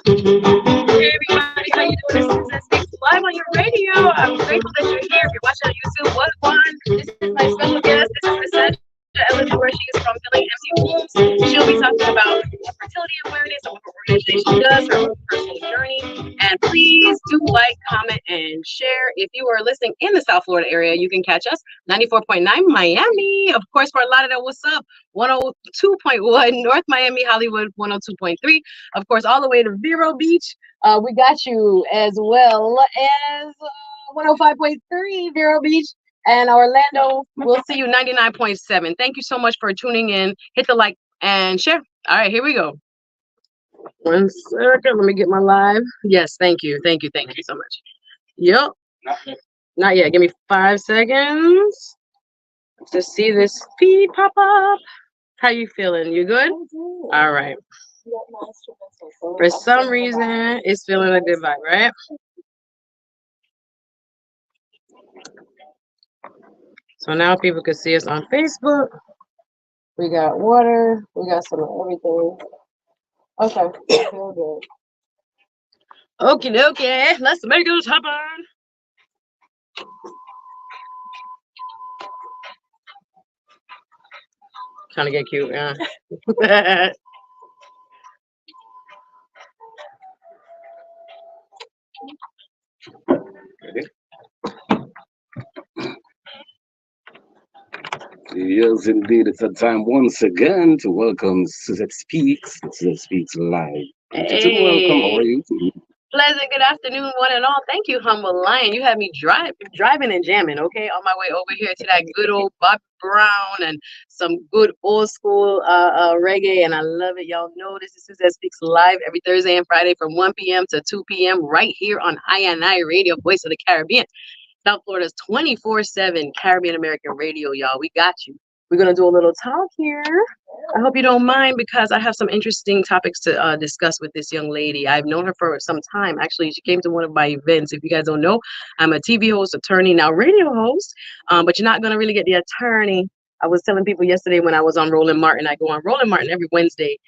Hey everybody, how you doing? This is Suzette live on your radio. I'm grateful that you're here. If you're watching on YouTube, what one? This is my special guest. This is Miss Sandra 𝙍𝙤𝙚𝙚𝙚. She is from Filling Empty Wombs. She'll be talking about fertility awareness and what her organization does, her own personal journey. And please do like, comment, and share. If you are listening in the South Florida area, you can catch us 94.9 Miami. Of course, for Lauderdale, what's up? 102.1 North Miami, Hollywood 102.3. Of course, all the way to Vero Beach. We got you as well as 105.3 Vero Beach and Orlando. We'll see you 99.7. Thank you so much for tuning in. Hit the like and share. All right, here we go. 1 second. Let me get my live. Yes, thank you. Thank you. Thank you so much. Yep. Not yet. Give me 5 seconds to see this feed pop up. How you feeling? You good? All right. For some reason, it's feeling a good vibe, right? So now people can see us on Facebook. We got water. We got some of everything. Okay, feel good. Okie dokie. Let's make this happen. Trying to get cute, yeah. Yes, indeed. It's a time once again to welcome Suzette Speaks. Suzette Speaks Live. Hey. Welcome. How are you? Pleasant good afternoon, one and all. Thank you, Humble Lion. You had me driving and jamming, okay, on my way over here to that good old Bobby Brown and some good old school reggae, and I love it. Y'all know this is Suzette Speaks Live every Thursday and Friday from 1 p.m. to 2 p.m. right here on INI Radio, Voice of the Caribbean. South Florida's 24/7 Caribbean American radio, y'all. We got you. We're going to do a little talk here. I hope you don't mind because I have some interesting topics to discuss with this young lady. I've known her for some time. Actually, she came to one of my events. If you guys don't know, I'm a TV host, attorney, now radio host, but you're not going to really get the attorney. I was telling people yesterday when I was on Roland Martin, I go on Roland Martin every Wednesday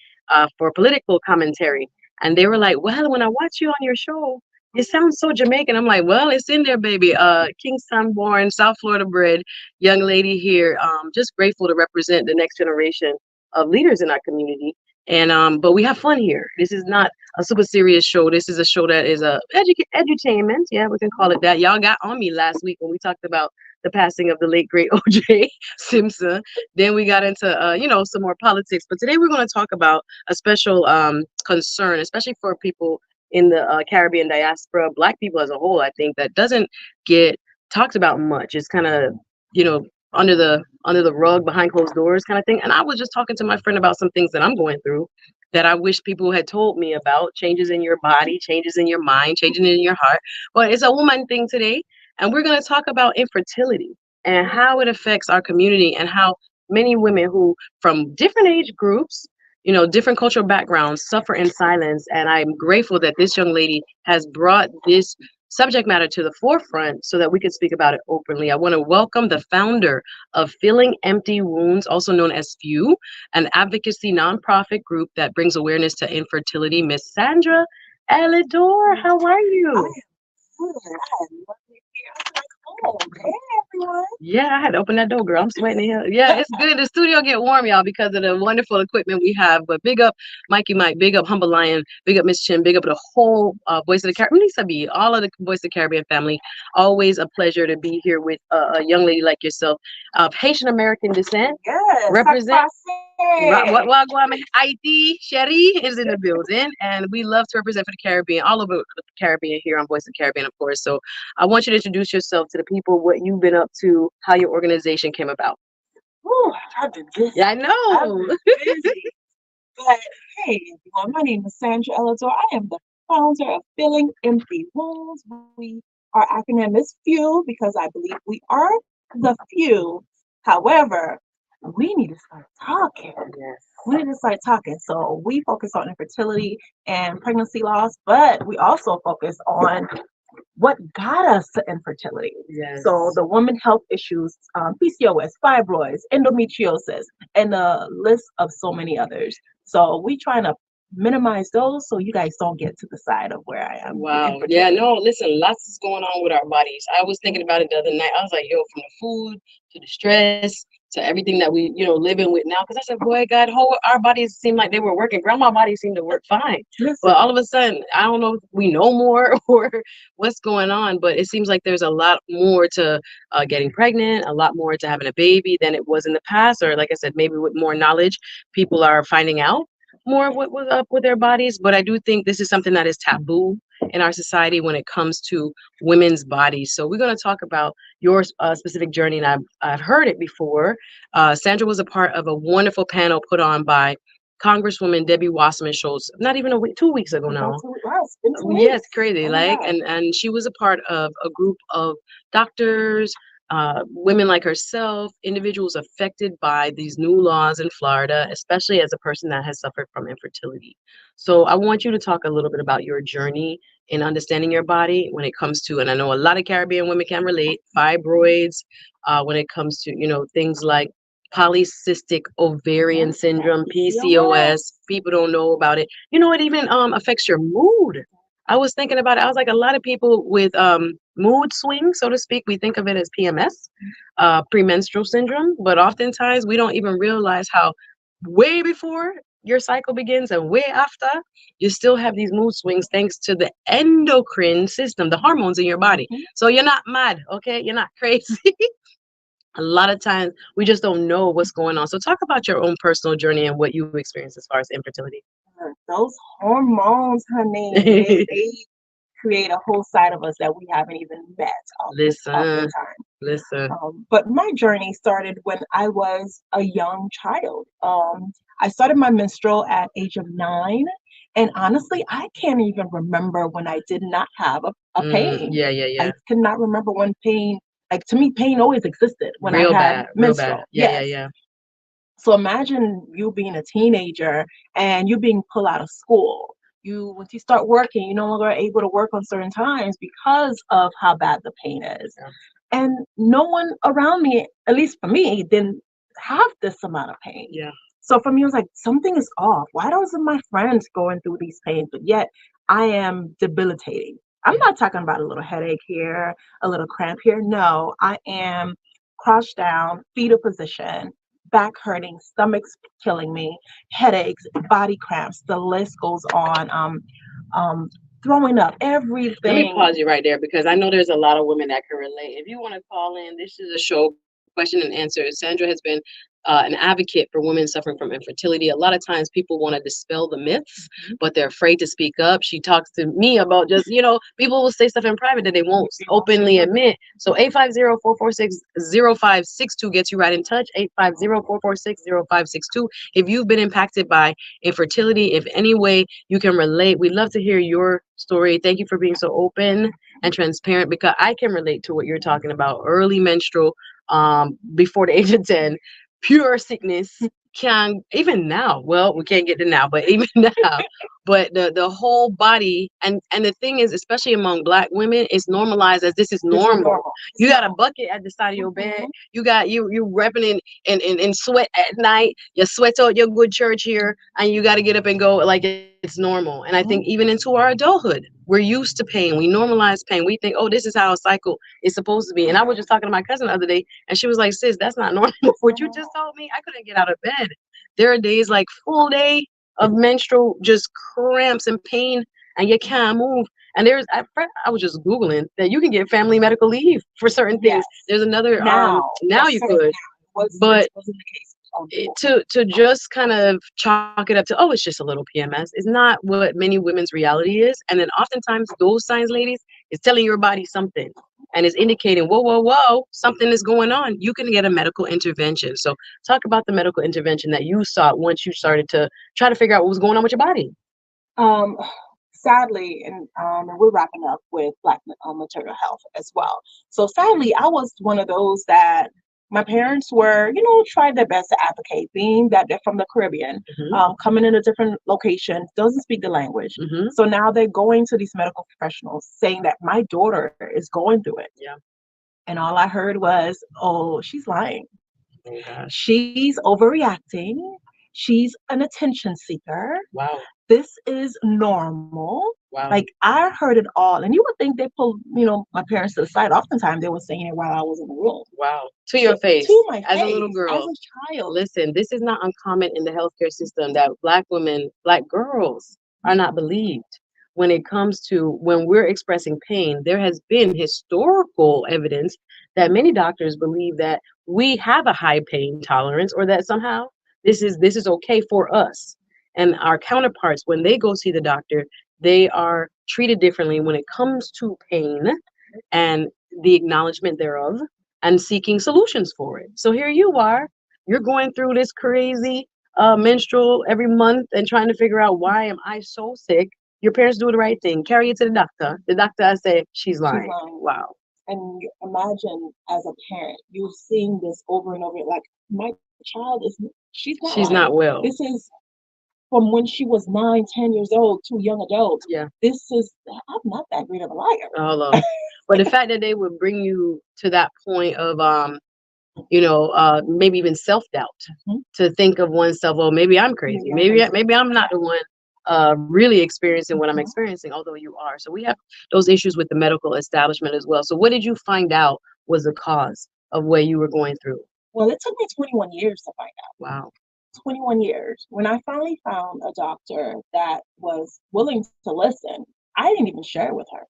for political commentary. And they were like, well, when I watch you on your show, it sounds so Jamaican. I'm like, well, it's in there, baby. Kingston born, South Florida bred young lady here. Just grateful to represent the next generation of leaders in our community. And but we have fun here. This is not a super serious show. This is a show that is a edutainment. Yeah, we can call it that. Y'all got on me last week when we talked about the passing of the late great O.J. Simpson. Then we got into you know, some more politics. But today we're going to talk about a special concern, especially for people in the Caribbean diaspora, Black people as a whole. I think that doesn't get talked about much. It's kind of, you know, under the rug, behind closed doors kind of thing. And I was just talking to my friend about some things that I'm going through that I wish people had told me about. Changes in your body, changes in your mind, changes in your heart. But it's a woman thing today, and we're going to talk about infertility and how it affects our community, and how many women who from different age groups, you know, different cultural backgrounds, suffer in silence. And I'm grateful that this young lady has brought this subject matter to the forefront so that we can speak about it openly. I want to welcome the founder of Filling Empty Wounds, also known as FEW, an advocacy nonprofit group that brings awareness to infertility, Miss Sandra 𝙍𝙤𝙧𝙞𝙗𝙗. How are you? Hey everyone. Yeah, I had to open that door, girl. I'm sweating here. Yeah, it's good. The studio get warm, y'all, because of the wonderful equipment we have. But big up Mikey Mike, big up Humble Lion, big up Miss Chin, big up the whole Voice of the Caribbean, all of the Voice of the Caribbean family. Always a pleasure to be here with a young lady like yourself of Haitian American descent. Yes. Represent. Wagwan Haiti Sherry is in the building, and we love to represent for the Caribbean, all over the Caribbean here on Voice of the Caribbean, of course. So I want you to introduce yourself to the people, what you've been up to, how your organization came about. Ooh, I've been busy. Yeah, I know. I've been busy. But hey, everyone, my name is Sandra 𝙍𝙬𝙧𝙗𝙗. I am the founder of Filling Empty Wounds. Our acronym is FEW because I believe we are the few. However, we need to start talking. Yes. We need to start talking. So we focus on infertility and pregnancy loss, but we also focus on what got us to infertility. Yes. So the women health issues, PCOS, fibroids, endometriosis, and a list of so many others. So we trying to minimize those so you guys don't get to the side of where I am. Wow. Yeah, no, listen, lots is going on with our bodies. I was thinking about it the other night. I was like, yo, from the food to the stress to everything that we, living with now. Because I said, boy, God, our bodies seemed like they were working. Grandma body seemed to work fine. But all of a sudden, I don't know if we know more or what's going on, but it seems like there's a lot more to getting pregnant, a lot more to having a baby than it was in the past. Or like I said, maybe with more knowledge, people are finding out more what was up with their bodies. But I do think this is something that is taboo in our society when it comes to women's bodies. So we're going to talk about your specific journey, and I've heard it before. Sandra was a part of a wonderful panel put on by Congresswoman Debbie Wasserman Schultz, not even a week, 2 weeks ago now. Yeah, it's crazy. And she was a part of a group of doctors, women like herself, individuals affected by these new laws in Florida, especially as a person that has suffered from infertility. So I want you to talk a little bit about your journey in understanding your body when it comes to, and I know a lot of Caribbean women can relate, fibroids, when it comes to, things like polycystic ovarian syndrome, PCOS. People don't know about it. It even affects your mood. I was thinking about it. I was like, a lot of people with mood swings, so to speak, we think of it as PMS, premenstrual syndrome, but oftentimes we don't even realize how way before your cycle begins and way after, you still have these mood swings thanks to the endocrine system, the hormones in your body. So you're not mad, okay? You're not crazy. A lot of times we just don't know what's going on. So talk about your own personal journey and what you experienced as far as infertility. Those hormones, honey, they create a whole side of us that we haven't even met oftentimes. Listen. But my journey started when I was a young child. I started my menstrual at age of 9. And honestly, I can't even remember when I did not have a pain. Yeah. I could not remember when pain, like to me, pain always existed when I had menstrual. Real bad. Yeah. So imagine you being a teenager and you being pulled out of school. Once you start working, you're no longer able to work on certain times because of how bad the pain is. Yeah. And no one around me, at least for me, didn't have this amount of pain. Yeah. So for me, it was like, something is off. Why don't my friends going through these pains, but yet I am debilitating? I'm not talking about a little headache here, a little cramp here. No, I am crouched down, fetal position, back hurting, stomach's killing me, headaches, body cramps. The list goes on. Throwing up, everything. Let me pause you right there because I know there's a lot of women that can relate. If you want to call in, this is a show question and answer. Sandra has been an advocate for women suffering from infertility. A lot of times people want to dispel the myths, but they're afraid to speak up. She talks to me about just, people will say stuff in private that they won't openly admit. So 850-446-0562 gets you right in touch. 850-446-0562. If you've been impacted by infertility, if any way you can relate, we'd love to hear your story. Thank you for being so open and transparent, because I can relate to what you're talking about. Early menstrual, before the age of 10, pure sickness can, even now, well, we can't get to now, but even now, but the whole body, and the thing is, especially among Black women, it's normalized as this is normal. You got a bucket at the side of your bed. You repping in sweat at night. You sweat out your good church here, and you got to get up and go like it's normal. And I think even into our adulthood, we're used to pain. We normalize pain. We think, oh, this is how a cycle is supposed to be. And I was just talking to my cousin the other day, and she was like, sis, that's not normal. What you just told me, I couldn't get out of bed. There are days like full day of menstrual, just cramps and pain, and you can't move. And I was just Googling that you can get family medical leave for certain things. There's another, now you could, but to just kind of chalk it up to, oh, it's just a little PMS is not what many women's reality is. And then oftentimes those signs, ladies, is telling your body something and is indicating, whoa, something is going on. You can get a medical intervention. So talk about the medical intervention that you sought once you started to try to figure out what was going on with your body. Sadly, and we're wrapping up with Black maternal health as well. So sadly, I was one of those that my parents were, tried their best to advocate, being that they're from the Caribbean, coming in a different location, doesn't speak the language. So now they're going to these medical professionals saying that my daughter is going through it. Yeah. And all I heard was, oh, she's lying. Oh, gosh. She's overreacting. She's an attention seeker. Wow. this is normal. Wow. Like, I heard it all, and you would think they pulled, my parents to the side. Oftentimes, they were saying it while I was in the room. Wow. To your face. To my as face, a little girl. as a child. Listen, this is not uncommon in the healthcare system that Black women, Black girls are not believed. When it comes to when we're expressing pain, there has been historical evidence that many doctors believe that we have a high pain tolerance, or that somehow this is okay for us. And our counterparts, when they go see the doctor, they are treated differently when it comes to pain and the acknowledgement thereof and seeking solutions for it. So here you are, you're going through this crazy menstrual every month and trying to figure out, why am I so sick? Your parents do the right thing, carry it to the doctor. The doctor, I say, she's lying. Wow. And you imagine, as a parent, you're seeing this over and over. Like, my child she's not well. This is from when she was 9, 10 years old to young adult. Yeah. I'm not that great of a liar. Oh, Lord. But the fact that they would bring you to that point of maybe even self-doubt, to think of oneself, well, maybe I'm crazy. Maybe I'm not the one really experiencing what I'm experiencing, although you are. So we have those issues with the medical establishment as well. So what did you find out was the cause of what you were going through? Well, it took me 21 years to find out. Wow. 21 years. When I finally found a doctor that was willing to listen, I didn't even share it with her.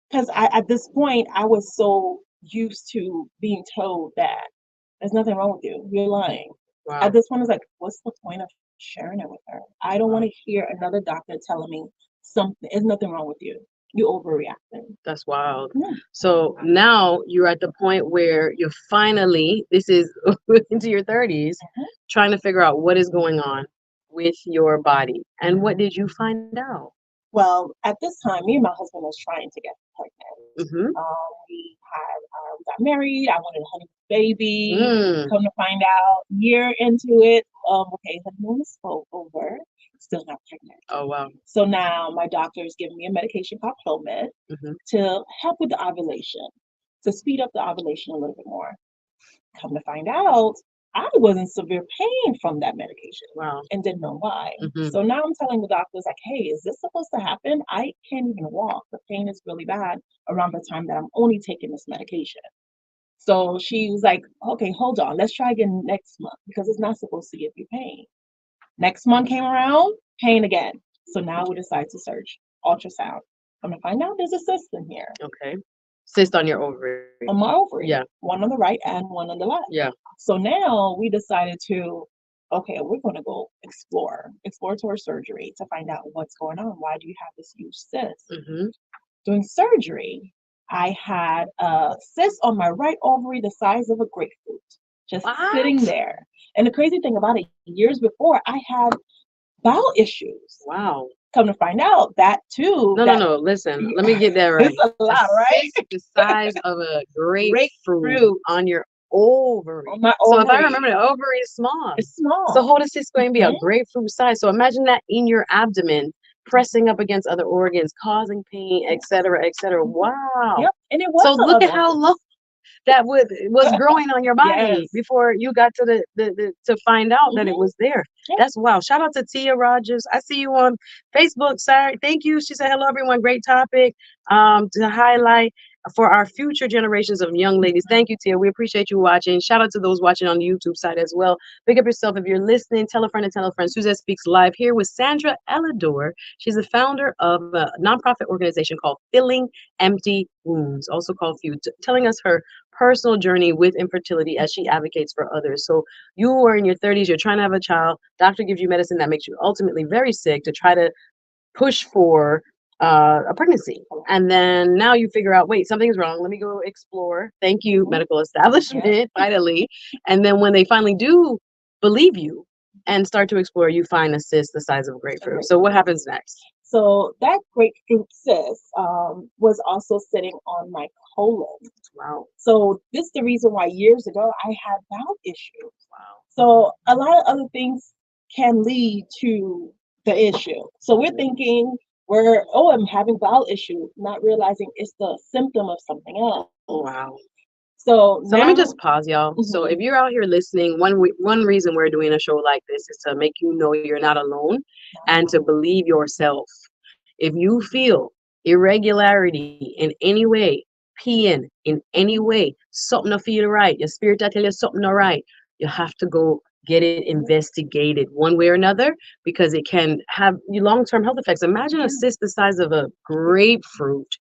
Because at this point, I was so used to being told that there's nothing wrong with you. You're lying. Wow. At this point, it's like, what's the point of sharing it with her? I don't want to hear another doctor telling me there's nothing wrong with you. You're overreacting. That's wild. Yeah. So now you're at the point where you're finally, this is into your 30s, trying to figure out what is going on with your body. And what did you find out? Well, at this time, me and my husband was trying to get pregnant. We got married. I wanted a honeymoon baby. Come to find out, year into it, honeymoon is over. Still not pregnant. Oh, wow. So now my doctor is giving me a medication called 𝘾𝙧𝙧𝙞𝙗 to help with the ovulation, to speed up the ovulation a little bit more. Come to find out, I was in severe pain from that medication. Wow. And didn't know why. So now I'm telling the doctors, like, hey, is this supposed to happen? I can't even walk. The pain is really bad around the time that I'm only taking this medication. So she was like, okay, hold on. Let's try again next month, because it's not supposed to give you pain. Next month came around, pain again. So now we decide to search ultrasound. I'm gonna find out there's a cyst in here. Okay. Cyst on your ovary. On my ovary. Yeah. One on the right and one on the left. Yeah. So now we decided to, okay, we're gonna go exploratory surgery to find out what's going on. Why do you have this huge cyst? During surgery, I had a cyst on my right ovary the size of a grapefruit, just sitting there. And the crazy thing about it, years before, I had bowel issues. Wow. Come to find out, that too. No. Listen, let me get that right. It's a lot, right? The size of a grapefruit on your ovary. On my so ovary. If I remember, the ovary is small. It's small. So how is this going to be a grapefruit size? So imagine that in your abdomen, pressing up against other organs, causing pain, et cetera, et cetera. Wow. Yep. And it was. So look at how long that was growing on your body before you got to the to find out that it was there. That's wow. Shout out to Tia Rogers. I see you on Facebook. Sorry, thank you. She said, hello everyone, great topic to highlight for our future generations of young ladies. Thank you, Tia. We appreciate you watching. Shout out to those watching on the YouTube side as well. Pick up yourself if you're listening. Tell a friend and tell a friend. Suzette Speaks Live here with Sandra ELIDOR. She's the founder of a nonprofit organization called Filling Empty Wounds, also called FEW, telling us her personal journey with infertility as she advocates for others. So you are in your 30s, you're trying to have a child, doctor gives you medicine that makes you ultimately very sick to try to push for a pregnancy. And then now you figure out, wait, something's wrong. Let me go explore. Thank you, medical establishment, finally. And then when they finally do believe you and start to explore, you find a cyst the size of a grapefruit. So what happens next? So that grapefruit cyst was also sitting on my colon. Wow. So this is the reason why years ago I had bowel issues. Wow. So a lot of other things can lead to the issue. So we're thinking I'm having bowel issues, not realizing it's the symptom of something else. Wow. So So let me now, just pause, y'all. So Mhm. if you're out here listening, one reason we're doing a show like this is to make you know you're not alone and to believe yourself. If you feel irregularity in any way, peeing in any way, something not feel right, your spirit that tell you something not right, you have to go get it investigated one way or another because it can have long-term health effects. Imagine a cyst the size of a grapefruit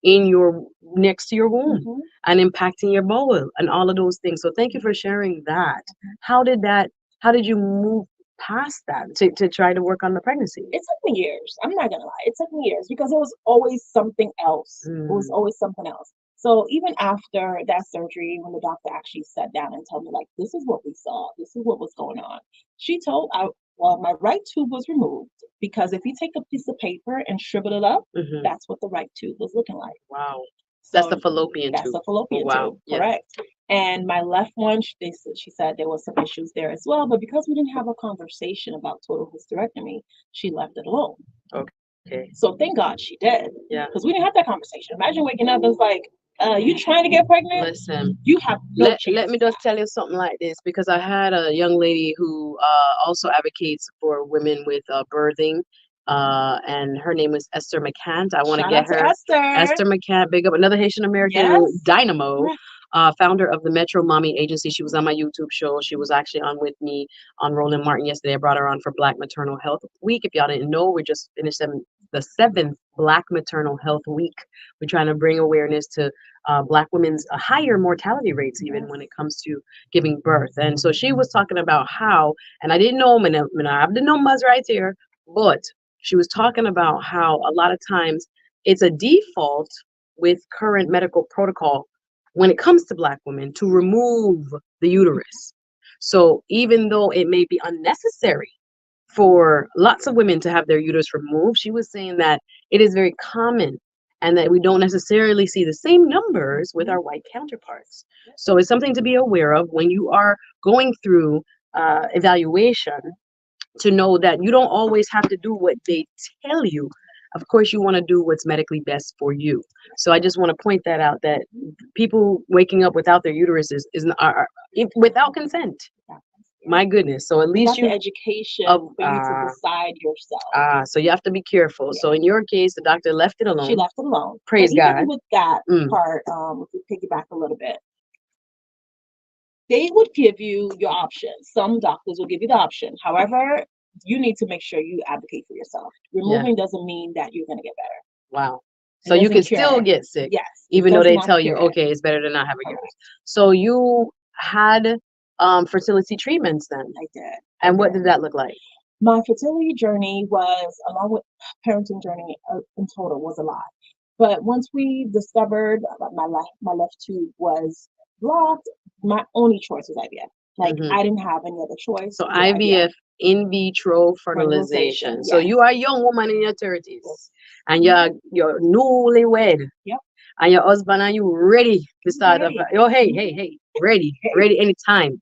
in your next to your womb Mhm. and impacting your bowel and all of those things. So thank you for sharing that. How did you move past that to try to work on the pregnancy? It took me years. I'm not gonna lie. It took me years because it was always something else. It was Mm, always something else. So even after that surgery, when the doctor actually sat down and told me, like, this is what we saw, this is what was going on, she told I well, my right tube was removed because if you take a piece of paper and shrivel it up, mhm. that's what the right tube was looking like. Wow. That's the So fallopian that's tube. the Oh, fallopian wow. tube, Yes. correct. And my left one, she said there was some issues there as well, but because we didn't have a conversation about total hysterectomy, she left it alone. Okay. So thank God she did, Yeah. because we didn't have that conversation. Imagine waking up and it's like, you trying to get pregnant? Listen, You have no let chance. me just tell you something like this because I had a young lady who also advocates for women with birthing. And her name was Esther McCant. I want to Shout get out to her. Esther. Esther McCant, big up, another Haitian American Yes. dynamo, founder of the Metro Mommy Agency. She was on my YouTube show. She was actually on with me on Roland Martin yesterday. I brought her on for Black Maternal Health Week. If y'all didn't know, we just finished the 7th Black Maternal Health Week. We're trying to bring awareness to Black women's higher mortality rates, even when it comes to giving birth. And so she was talking about how, and I didn't know, and I have the numbers right here, but she was talking about how a lot of times it's a default with current medical protocol when it comes to Black women to remove the uterus. So even though it may be unnecessary for lots of women to have their uterus removed, she was saying that it is very common and that we don't necessarily see the same numbers with our white counterparts. So it's something to be aware of when you are going through evaluation, to know that you don't always have to do what they tell you. Of course, you want to do what's medically best for you. So I just want to point that out, that people waking up without their uteruses are without consent. My goodness. So at least Without the you education of for you to decide yourself. so you have to be careful. So in your case, the doctor left it alone. She left it alone. Praise But even God. with that Mm. part, if we piggyback a little bit, they would give you your options. Some doctors will give you the option. However, you need to make sure you advocate for yourself. Removing doesn't mean that you're going to get better. Wow. It So you can doesn't still cure. get sick, Yes. it even though does they not tell you, cure it. okay, it's better to not have a Correct. uterus. So you had fertility treatments then, I did. and what did that look like? My fertility journey was, along with parenting journey in total, was a lot. But once we discovered my left tube was blocked, my only choice was IVF. Like Mhm. I didn't have any other choice. So to do IVF, in vitro fertilization. So yes. you are a young woman in your 30s, and you're newlywed. Yep. And your husband and you ready to start up. Ready. Oh, hey, ready anytime.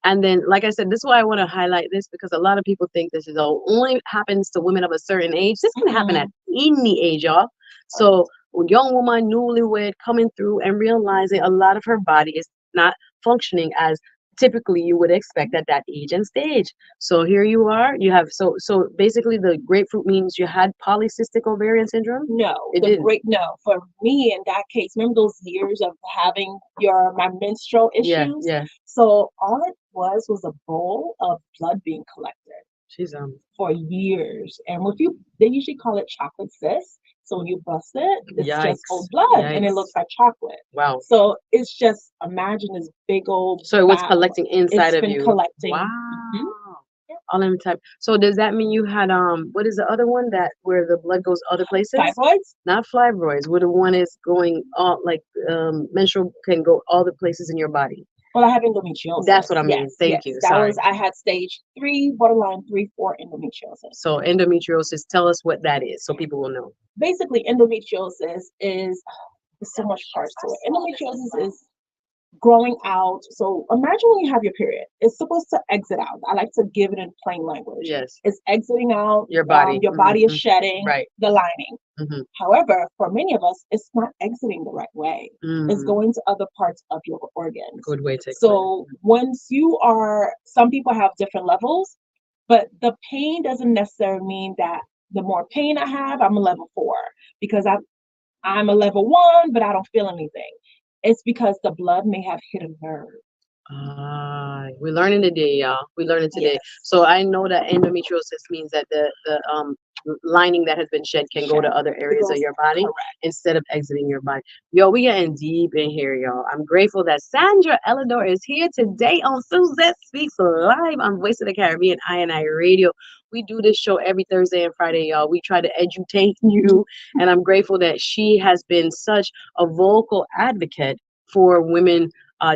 And then, like I said, this is why I want to highlight this, because a lot of people think this is only happens to women of a certain age. This can happen at any age, y'all. So a young woman, newlywed, coming through and realizing a lot of her body is not functioning as typically you would expect at that age and stage. So here you are, you have, so basically the grapefruit means you had polycystic ovarian syndrome? No, It didn't. no. For me in that case, remember those years of having my menstrual issues? Yeah. So all it was a bowl of blood being collected She's for years. And they usually call it chocolate cyst. So when you bust it, it's just old blood and it looks like chocolate. Wow. So it's just, imagine this big old So it was collecting inside of you. It's been collecting. Wow. Mhm. All in time. So does that mean you had what is the other one that where the blood goes other places? Fibroids? Not fibroids. Where the one is going all like menstrual can go all the places in your body. Well, I have endometriosis. That's what I mean. Yes, Thank you. That Sorry. was, I had stage 3, borderline 3-4 endometriosis. So endometriosis, tell us what that is so people will know. Basically, endometriosis is so much parts to it. Endometriosis is growing out. So imagine when you have your period, it's supposed to exit out. I like to give it in plain language. Yes. It's exiting out. Your body. Your body is shedding Right. the lining. Mhm. However, for many of us, it's not exiting the right way. It's Mm. going to other parts of your organs. Good way to explain So once you are, some people have different levels, but the pain doesn't necessarily mean that the more pain I have, I'm a level 4 because I'm a level 1, but I don't feel anything. It's because the blood may have hit a nerve. We're learning today, y'all. We're learning today. Yes. So I know that endometriosis means that the lining that has been shed can go to other areas of your body instead of exiting your body. Yo, we getting deep in here, y'all. I'm grateful that Sandra ELIDOR is here today on Suzette Speaks Live on Voice of the Caribbean I&I Radio. We do this show every Thursday and Friday, y'all. We try to educate you, and I'm grateful that she has been such a vocal advocate for women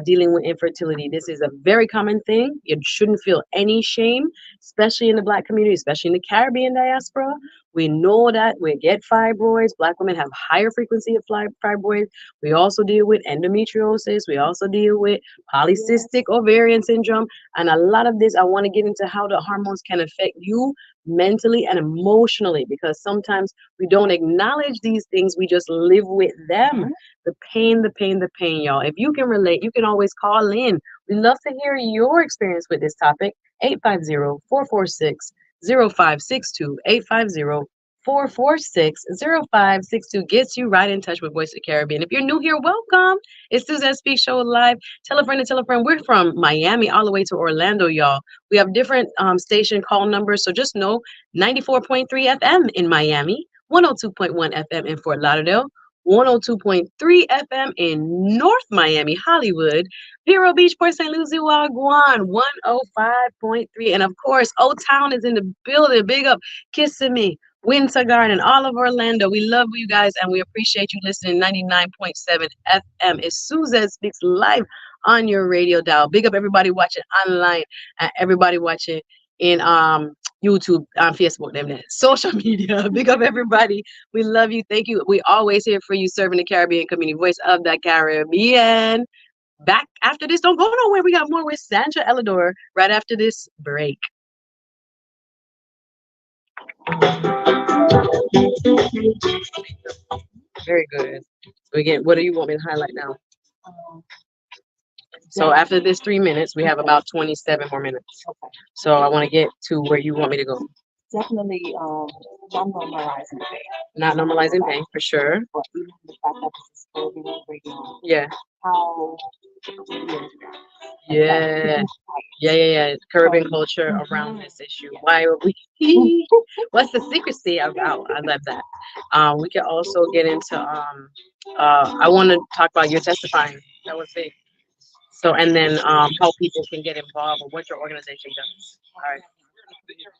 dealing with infertility. This is a very common thing. You shouldn't feel any shame, especially in the Black community, especially in the Caribbean diaspora. We know that we get fibroids. Black women have higher frequency of fibroids. We also deal with endometriosis. We also deal with polycystic ovarian syndrome. And a lot of this, I want to get into how the hormones can affect you mentally and emotionally, because sometimes we don't acknowledge these things. We just live with them. The pain, y'all. If you can relate, you can always call in. We love to hear your experience with this topic. 850-446-0562. 850-446-0562 gets you right in touch with Voice of the Caribbean. If you're new here, welcome. It's Suzette Speaks Show Live. Tell a friend to tell a friend. We're from Miami all the way to Orlando, y'all. We have different station call numbers, so just know 94.3 FM in Miami, 102.1 FM in Fort Lauderdale, 102.3 FM in North Miami, Hollywood, Vero Beach, Port St. Lucie, Wagwan, 105.3. And of course, Old Town is in the building. Big up Kissimmee-Winter Garden, all of Orlando. We love you guys and we appreciate you listening. 99.7 FM is Suzette Speaks Live on your radio dial. Big up everybody watching online and everybody watching in YouTube, on Facebook, them social media. Big up everybody. We love you. Thank you. We always here for you, serving the Caribbean community, voice of the Caribbean. Back after this, don't go nowhere. We got more with Sandra ELIDOR right after this break. Very good. So again, what do you want me to highlight now? So after this 3 minutes, we have about 27 more minutes. So I want to get to where you want me to go. Definitely not normalizing pain. Not normalizing pain, for sure. But even the fact that this is Caribbean radio, Yeah. how Yeah. Caribbean culture around this issue. Why are we? What's the secrecy about? I love that. We can also get into. I want to talk about your testifying. That was big. So, and then how people can get involved or what your organization does. All right.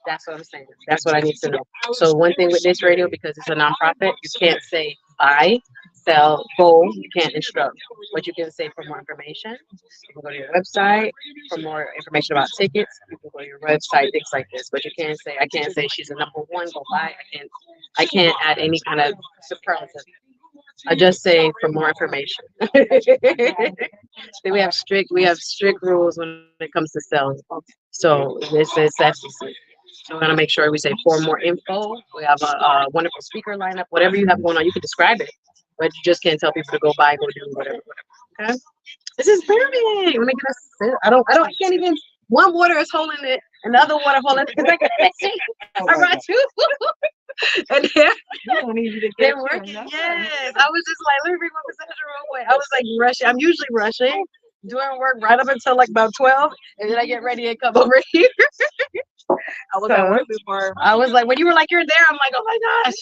That's what I'm saying. That's what I need to know. So one thing with this radio, because it's a nonprofit, you can't say buy, sell, go. You can't instruct. What you can say for more information, you can go to your website for more information about tickets. You can go to your website, things like this. But you can't say, I can't say she's a #1, go buy. I can't add any kind of superlative. I just say for more information. Then we have strict rules when it comes to selling. So this is FCC. So we're gonna make sure we say for more info. We have a wonderful speaker lineup. Whatever you have going on, you can describe it, but you just can't tell people to go buy, go do whatever. Okay. This is brilliant. We're making us. I can't even. One water is holding it, and the other water holding it. I brought two. And they're working. Yes. I was just like, let me bring my percentage real quick. I was like rushing. I'm usually rushing, doing work right up until like about 12, and then I get ready and come over here. I was at work before. I was like, when you were like, you're there, I'm like, oh my gosh.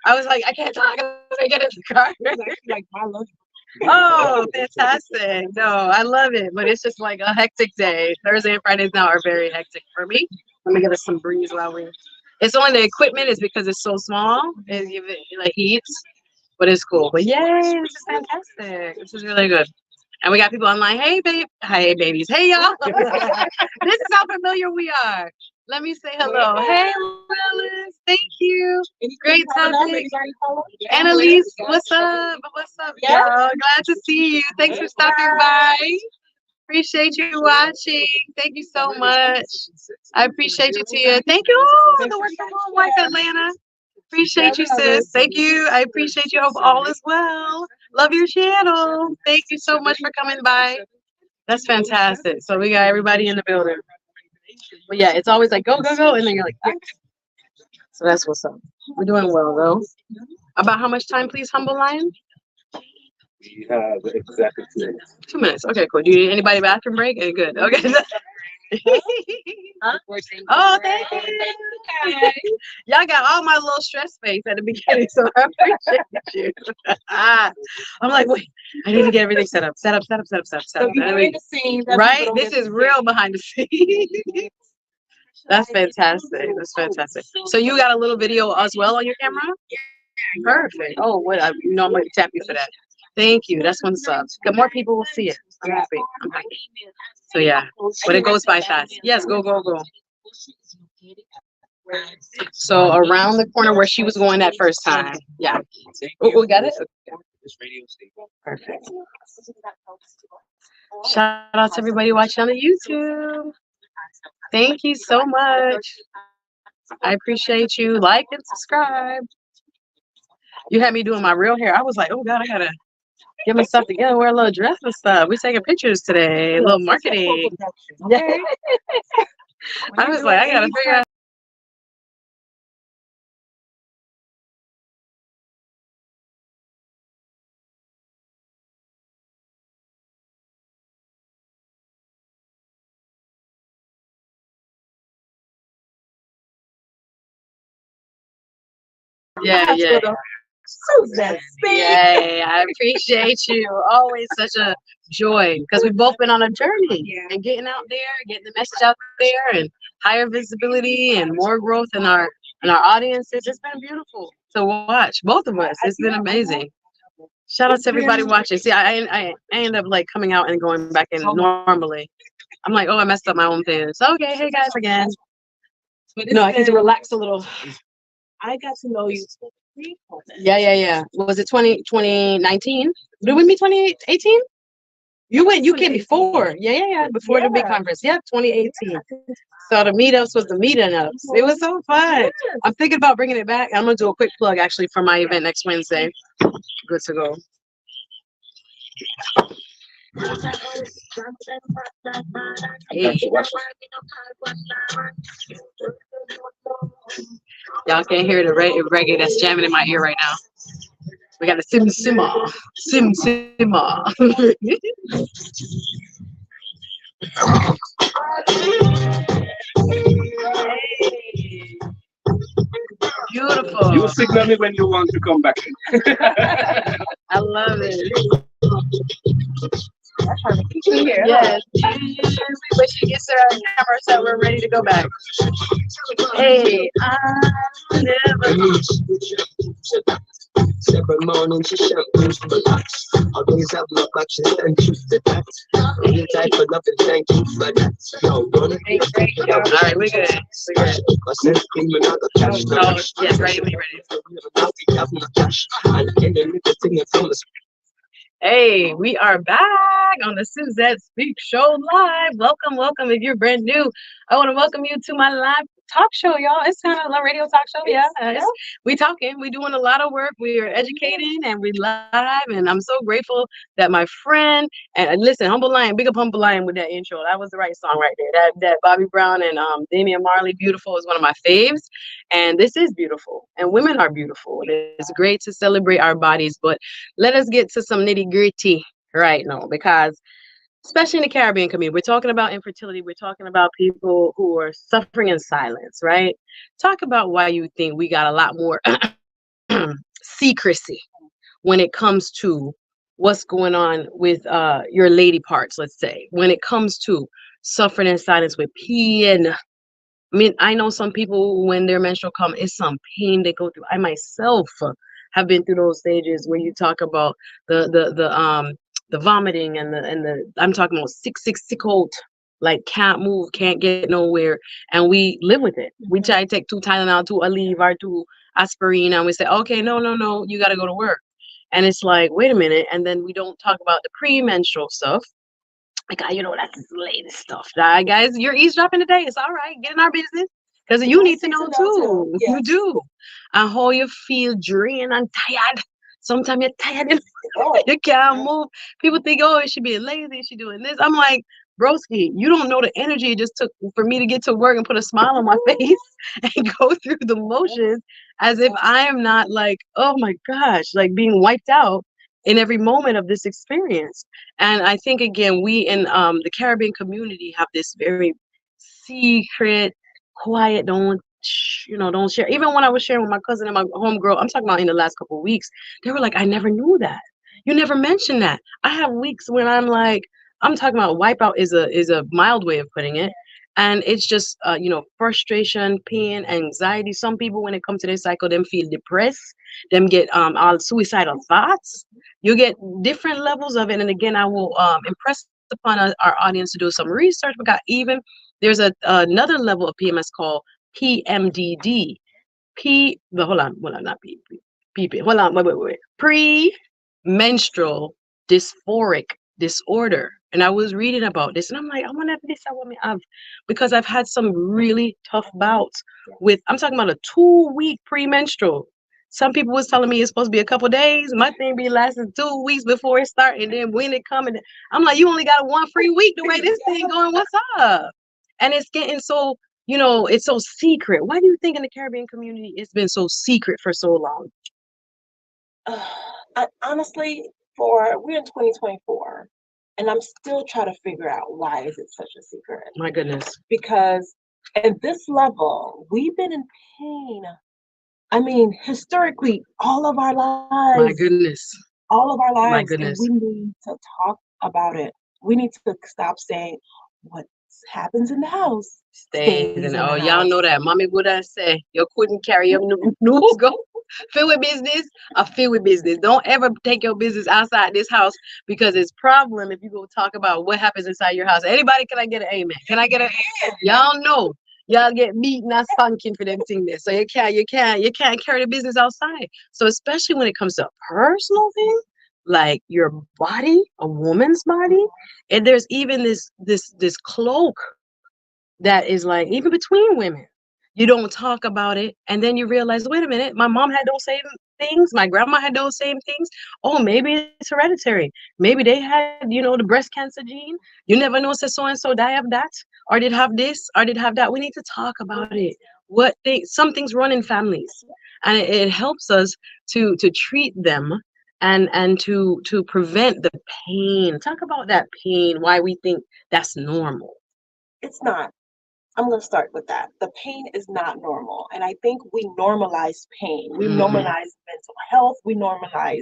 I was like, I can't talk. I'm gonna get in the car. Like my lunch. Oh, fantastic. No, I love it. But it's just like a hectic day. Thursday and Fridays now are very hectic for me. Let me get us some breeze while we. It's only the equipment is because it's so small. It give it like heats, but it's cool. But yay, this is fantastic. This is really good. And we got people online. Hey, babies. Hey, y'all. This is how familiar we are. Let me say hello. Hey, Willis. Thank you. Great topic. Annalise, what's up? What's up, y'all? Glad to see you. Thanks for stopping by. Appreciate you watching. Thank you so much. I appreciate you, Tia. Thank you. The work from home wife, Atlanta. Appreciate you, sis. Thank you. I appreciate you. Hope all is well. Love your channel. Thank you so much for coming by. That's fantastic. So we got everybody in the building. But yeah, it's always like go, go, go, and then you're like, ah. So that's what's up. We're doing well though. About how much time, please, Humble Lion? We have exactly 2 minutes. 2 minutes. Okay, cool. Do you need anybody bathroom break? Okay, good. Okay. Oh, thank you. Y'all got all my little stress face at the beginning, so I appreciate you. I'm like, wait, I need to get everything set up. Set up. So behind the scenes, right? This is real behind the scenes. That's fantastic. That's fantastic. So you got a little video as well on your camera? Perfect. Oh, what? I'm gonna tap you for that. Thank you. That's what's up. More people will see it. I'm happy. I'm happy. So yeah, but it goes by fast. Yes, go, go, go. So around the corner where she was going that first time. Yeah. Oh, we got it? Perfect. Shout out to everybody watching on the YouTube. Thank you so much. I appreciate you. Like and subscribe. You had me doing my real hair. I was like, oh God, I gotta get my stuff together, wear a little dress and stuff. We're taking pictures today, a little marketing. Yeah. I was like, I gotta figure out. Yeah, yeah. Suzette, Yay, I appreciate you. Always such a joy because we've both been on a journey and getting out there, getting the message out there, and higher visibility and more growth in our audiences. It's been beautiful to watch, both of us. It's been amazing. Shout out to everybody watching. See, I end up like coming out and going back in normally. I'm like, oh, I messed up my own thing. So okay, hey guys again. No, I need to relax a little. I got to know you. Yeah. Was it 2019? Did we meet 2018? You came before. Yeah. Before the big conference. Yeah, 2018. So the meetups was the meetups. It was so fun. I'm thinking about bringing it back. I'm gonna do a quick plug actually for my event next Wednesday. Good to go. Hey. Y'all can't hear the reggae that's jamming in my ear right now. We got a sim simmer. Beautiful. You signal me when you want to come back. I love it. Here. Yes. When she gets her camera set, we're ready to go back. Hey, I never. Several mornings she shampoos to relax. Always have my back, she and choose the that. Any type of love and thank you for that. No, gonna be All right, we're good. Oh, yes, ready, we ready. Hey, we are back on the Suzette Speak Show Live. Welcome. If you're brand new, I want to welcome you to my live talk show, y'all. It's kind of a radio talk show. Yeah. We talking. We doing a lot of work. We are educating and we live. And I'm so grateful that my friend, and listen, Humble Lion, big up Humble Lion with that intro. That was the right song right there. That Bobby Brown and Damian Marley, Beautiful, is one of my faves. And this is beautiful. And women are beautiful. It's great to celebrate our bodies. But let us get to some nitty gritty right now, because especially in the Caribbean community, we're talking about infertility. We're talking about people who are suffering in silence, right? Talk about why you think we got a lot more secrecy when it comes to what's going on with your lady parts, let's say, when it comes to suffering in silence with pain. I mean, I know some people, when their menstrual come, it's some pain they go through. I myself have been through those stages where you talk about the vomiting and the I'm talking about sick cold, like can't move, can't get nowhere, and we live with it. We try to take 2 Tylenol, 2 Aleve, or 2 aspirin, and we say, okay, no, you got to go to work. And it's like, wait a minute, and then we don't talk about the premenstrual stuff. Like, that's the latest stuff. Guys, you're eavesdropping today. It's all right. Get in our business. because you need to need know to know too. too. You Yes. do. And how you feel drained and tired. Sometimes you're tired and Oh, you can't move. People think, oh, she being lazy, she doing this. I'm like, broski, you don't know the energy it just took for me to get to work and put a smile on my face and go through the motions as if I am not like, oh my gosh, like being wiped out in every moment of this experience. And I think again, we in the Caribbean community have this very secret, quiet, don't share. Even when I was sharing with my cousin and my homegirl, I'm talking about in the last couple of weeks, they were like, I never knew that. You never mentioned that. I have weeks when I'm like, I'm talking about wipeout is a mild way of putting it. And it's just frustration, pain, anxiety. Some people when it comes to their cycle, them feel depressed, them get all suicidal thoughts. You get different levels of it. And again, I will impress upon our audience to do some research because even there's another level of PMS called PMDD. Hold on, not hold on, wait. Premenstrual dysphoric disorder. And I was reading about this, and I'm like, I wonder if this I want me have, because I've had some really tough bouts with. I'm talking about a 2-week premenstrual. Some people was telling me it's supposed to be a couple days. My thing be lasting 2 weeks before it start, and then when it come, and I'm like, you only got one free week. The way this thing going, what's up? And it's getting so it's so secret. Why do you think in the Caribbean community it's been so secret for so long? Honestly, we're in 2024, and I'm still trying to figure out why is it such a secret. My goodness. Because at this level, we've been in pain. I mean, historically, all of our lives. My goodness. All of our lives. My goodness. And we need to talk about it. We need to stop saying what happens in the house stays in the house. Y'all know that. Mommy would have say you couldn't carry your news go. Fill with business, I fill with business. Don't ever take your business outside this house because it's problem if you go talk about what happens inside your house. Anybody, can I get an amen? Can I get a y'all know y'all get beaten and spanking for them things there. So you can't carry the business outside. So especially when it comes to personal things like your body, a woman's body, and there's even this cloak that is like even between women. You don't talk about it, and then you realize, wait a minute, my mom had those same things, my grandma had those same things. Oh, maybe it's hereditary. Maybe they had, the breast cancer gene. You never know, say so and so die of that, or did have this, or did have that. We need to talk about it. Some things run in families, and it helps us to treat them and to prevent the pain. Talk about that pain. Why we think that's normal. It's not. I'm going to start with that. The pain is not normal. And I think we normalize pain. We normalize mental health. We normalize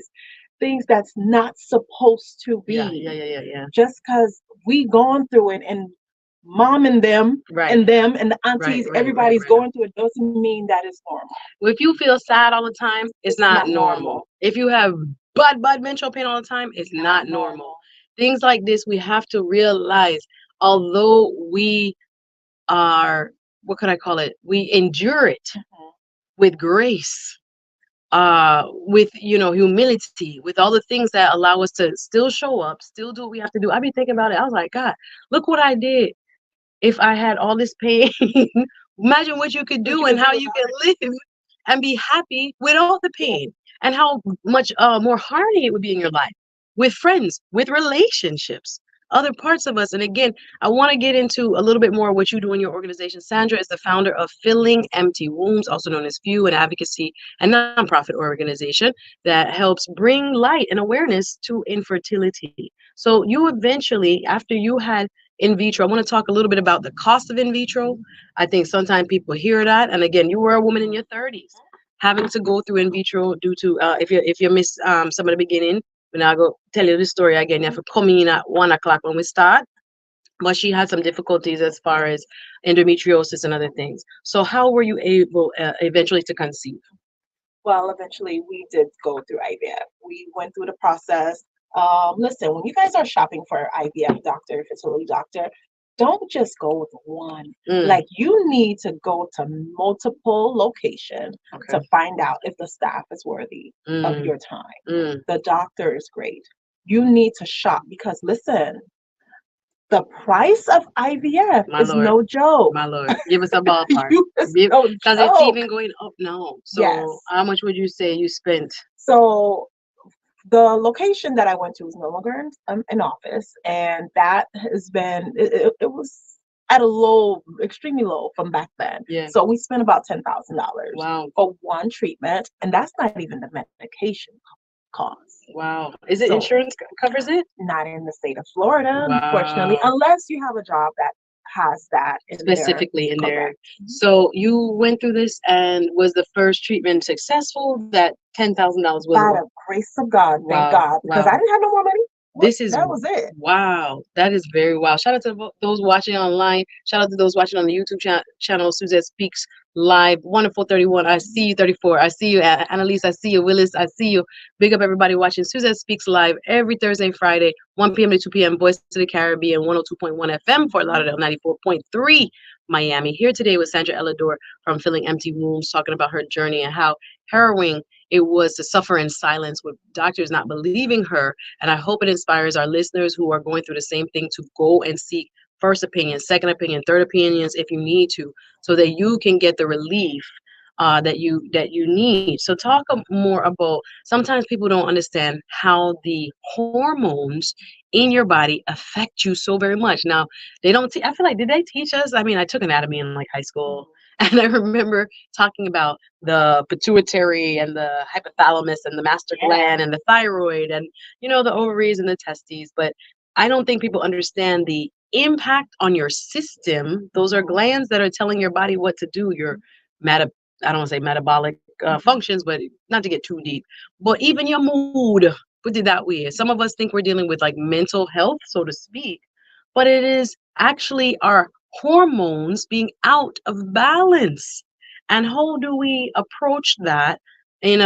things that's not supposed to be. Yeah. Just because we gone through it, and mom and them and the aunties, everybody's going through it, doesn't mean that it's normal. Well, if you feel sad all the time, it's not normal. If you have bad menstrual pain all the time, it's not normal. Things like this, we have to realize, although we are, what could I call it? We endure it with grace, with humility, with all the things that allow us to still show up, still do what we have to do. I be thinking about it. I was like, God, look what I did. If I had all this pain, imagine what you could do and how you can live and be happy with all the pain, and how much more harmony it would be in your life, with friends, with relationships, other parts of us. And again, I want to get into a little bit more what you do in your organization. Sandra is the founder of Filling Empty Wombs, also known as FEW, an advocacy and nonprofit organization that helps bring light and awareness to infertility. So you eventually, after you had in vitro, I want to talk a little bit about the cost of in vitro. I think sometimes people hear that. And again, you were a woman in your 30s having to go through in vitro due to, if you missed some of the beginning, when I go tell you the story again, you have to come in at 1 o'clock when we start. But she had some difficulties as far as endometriosis and other things. So how were you able eventually to conceive? Well, eventually we did go through IVF. We went through the process. Listen, when you guys are shopping for IVF doctor, fertility doctor, don't just go with one. Like, you need to go to multiple locations to find out if the staff is worthy of your time. The doctor is great. You need to shop because, listen, The price of IVF My is lord. no joke. My lord, give us a ballpark. It's Because no it's joke. even going up now. So Yes. how much would you say you spent? So the location that I went to is no longer in office, and that has been it was at a low, extremely low from back then. Yeah. So we spent about $10,000 Wow. for one treatment, and that's not even the medication cost. Wow. Is it So- insurance covers it? Not in the state of Florida, unfortunately, Wow. unless you have a job that has that in Specifically in there. Correct. So you went through this, and was the first treatment successful? That $10,000 was By worth? the grace of God, thank Wow, God, because I wow. didn't have no more money. This is That was it. wow. That is very wow. Shout out to those watching online. Shout out to those watching on the YouTube channel. Suzette Speaks Live. Wonderful 31. I see you 34. I see you, Annalise. I see you, Willis. I see you. Big up everybody watching Suzette Speaks Live every Thursday and Friday, 1 p.m. to 2 p.m. Voice to the Caribbean, 102.1 FM, Fort Lauderdale, 94.3 Miami. Here today with Sandra ELIDOR from Filling Empty Wombs, talking about her journey and how harrowing it was to suffer in silence with doctors not believing her. And I hope it inspires our listeners who are going through the same thing to go and seek first opinion, second opinion, third opinions if you need to, so that you can get the relief that you need. So talk more about, sometimes people don't understand how the hormones in your body affect you so very much. Now, they don't I feel like, did they teach us? I mean, I took anatomy in like high school, and I remember talking about the pituitary and the hypothalamus and the master gland and the thyroid and, you know, the ovaries and the testes. But I don't think people understand the impact on your system. Those are glands that are telling your body what to do. Your I don't want to say metabolic functions, but not to get too deep. But even your mood, put it that way. Some of us think we're dealing with like mental health, so to speak, but it is actually our hormones being out of balance. And how do we approach that in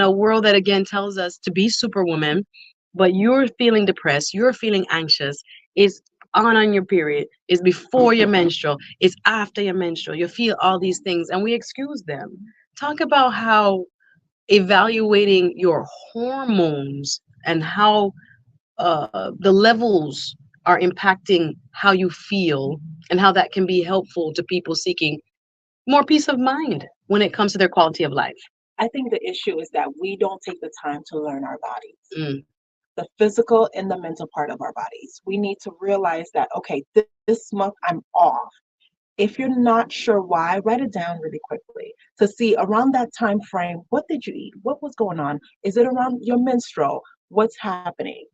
a world that again tells us to be superwoman, but you're feeling depressed, you're feeling anxious, is on your period, is before your menstrual, is after your menstrual, you feel all these things and we excuse them. Talk about how evaluating your hormones and how the levels are impacting how you feel, and how that can be helpful to people seeking more peace of mind when it comes to their quality of life. I think the issue is that we don't take the time to learn our bodies. Mm. The physical and the mental part of our bodies. We need to realize that, okay, this month I'm off. If you're not sure why, write it down really quickly to see around that time frame, what did you eat? What was going on? Is it around your menstrual? What's happening?